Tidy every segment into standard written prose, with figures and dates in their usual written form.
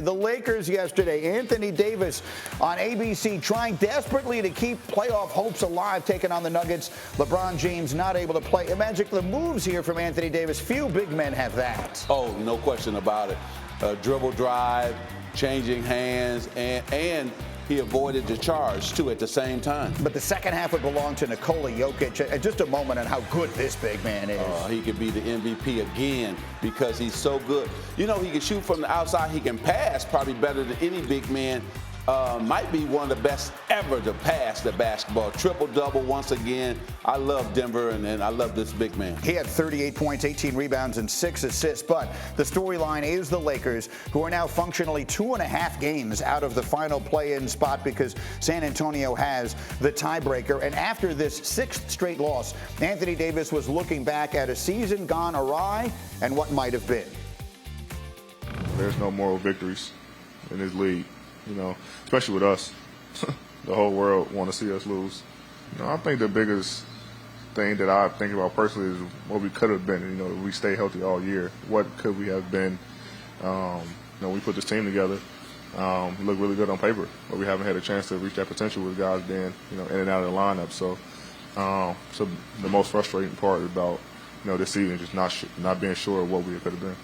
The Lakers yesterday, Anthony Davis on ABC trying desperately to keep playoff hopes alive, taking on the Nuggets. LeBron James not able to play. Magic, the moves here from Anthony Davis. Few big men have that. Oh, no question about it. Dribble drive, changing hands, and he avoided the charge, too, at the same time. But the second half would belong to Nikola Jokic. Just a moment on how good this big man is. He could be the MVP again because he's so good. You know, he can shoot from the outside. He can pass probably better than any big man. Might be one of the best ever to pass the basketball. Triple-double once again. I love Denver, and I love this big man. He had 38 points, 18 rebounds, and 6 assists. But the storyline is the Lakers, who are now functionally 2.5 games out of the final play-in spot because San Antonio has the tiebreaker. And after this 6th straight loss, Anthony Davis was looking back at a season gone awry and what might have been. There's no moral victories in this league. You know, especially with us. The whole world want to see us lose. You know, I think the biggest thing that I think about personally is what we could have been. You know, if we stay healthy all year, what could we have been? You know, we put this team together. We look really good on paper, but we haven't had a chance to reach that potential with guys being, you know, in and out of the lineup. So the most frustrating part about, you know, this season is just not being sure of what we could have been.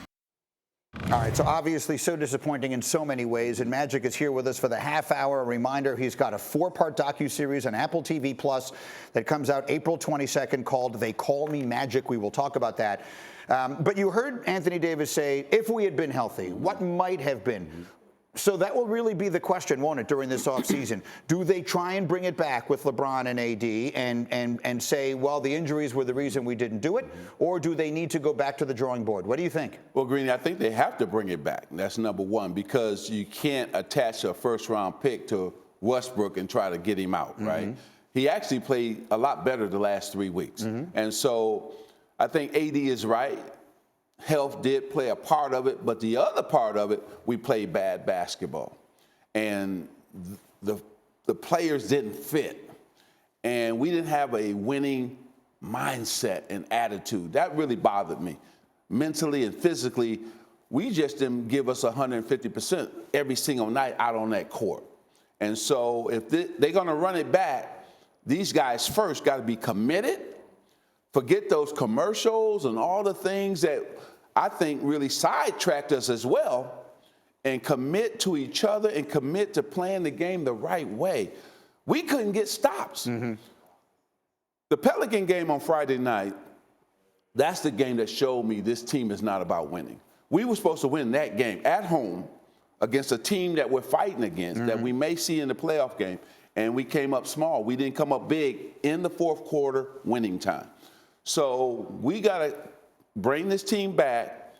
All right, so obviously so disappointing in so many ways, and Magic is here with us for the half hour. A reminder, he's got a 4-part docuseries on Apple TV Plus that comes out April 22nd called They Call Me Magic. We will talk about that. But you heard Anthony Davis say, if we had been healthy, what might have been? So that will really be the question, won't it, during this offseason? Do they try and bring it back with LeBron and AD and say, well, the injuries were the reason we didn't do it? Or do they need to go back to the drawing board? What do you think? Well, Greeny, I think they have to bring it back. That's number one, because you can't attach a first-round pick to Westbrook and try to get him out, right? He actually played a lot better the last 3 weeks. And so I think AD is right. Health did play a part of it, but the other part of it, we played bad basketball. And the players didn't fit. And we didn't have a winning mindset and attitude. That really bothered me. Mentally and physically, we just didn't give us 150% every single night out on that court. And so if they're going to run it back, these guys first got to be committed. Forget those commercials and all the things that I think really sidetracked us as well, and commit to each other and commit to playing the game the right way. We couldn't get stops. The Pelican game on Friday night, that's the game that showed me this team is not about winning. We were supposed to win that game at home against a team that we're fighting against, that we may see in the playoff game, and we came up small. We didn't come up big in the fourth quarter winning time. So we got to bring this team back.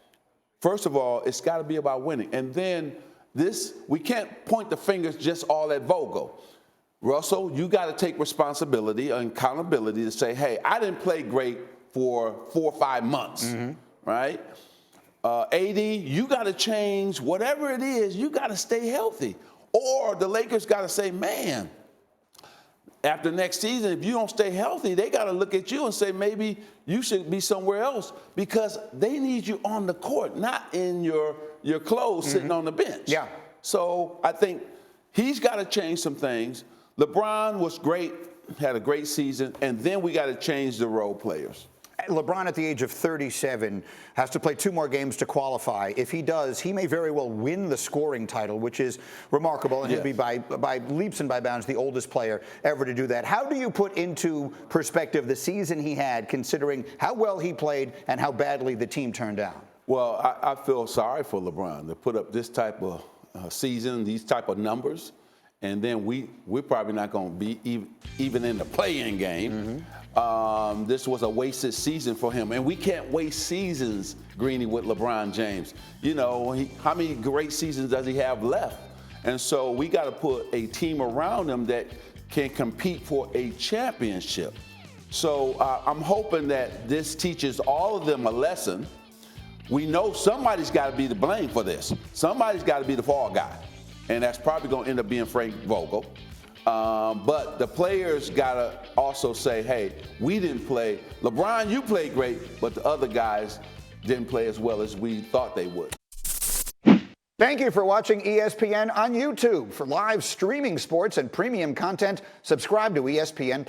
First of all, it's got to be about winning. And then we can't point the fingers just all at Vogel. Russell, you got to take responsibility and accountability to say, hey, I didn't play great for 4 or 5 months, right? AD, you got to change whatever it is. You got to stay healthy. Or the Lakers got to say, man, after next season, if you don't stay healthy, they got to look at you and say maybe you should be somewhere else, because they need you on the court, not in your clothes sitting on the bench. Yeah. So I think he's got to change some things. LeBron was great, had a great season, and then we got to change the role players. LeBron, at the age of 37, has to play 2 more games to qualify. If he does, he may very well win the scoring title, which is remarkable, and he'll be by leaps and by bounds the oldest player ever to do that. How do you put into perspective the season he had, considering how well he played and how badly the team turned out? Well, I feel sorry for LeBron to put up this type of season, these type of numbers, and then we're probably not going to be even in the play-in game. This was a wasted season for him, and we can't waste seasons, Greeny, with LeBron James. You know, how many great seasons does he have left? And so we got to put a team around him that can compete for a championship. So I'm hoping that this teaches all of them a lesson. We know somebody's got to be to blame for this. Somebody's got to be the fall guy, and that's probably going to end up being Frank Vogel. But the players got to also say, hey, we didn't play. LeBron, you played great, but the other guys didn't play as well as we thought they would. Thank you for watching ESPN on YouTube. For live streaming sports and premium content, subscribe to ESPN+.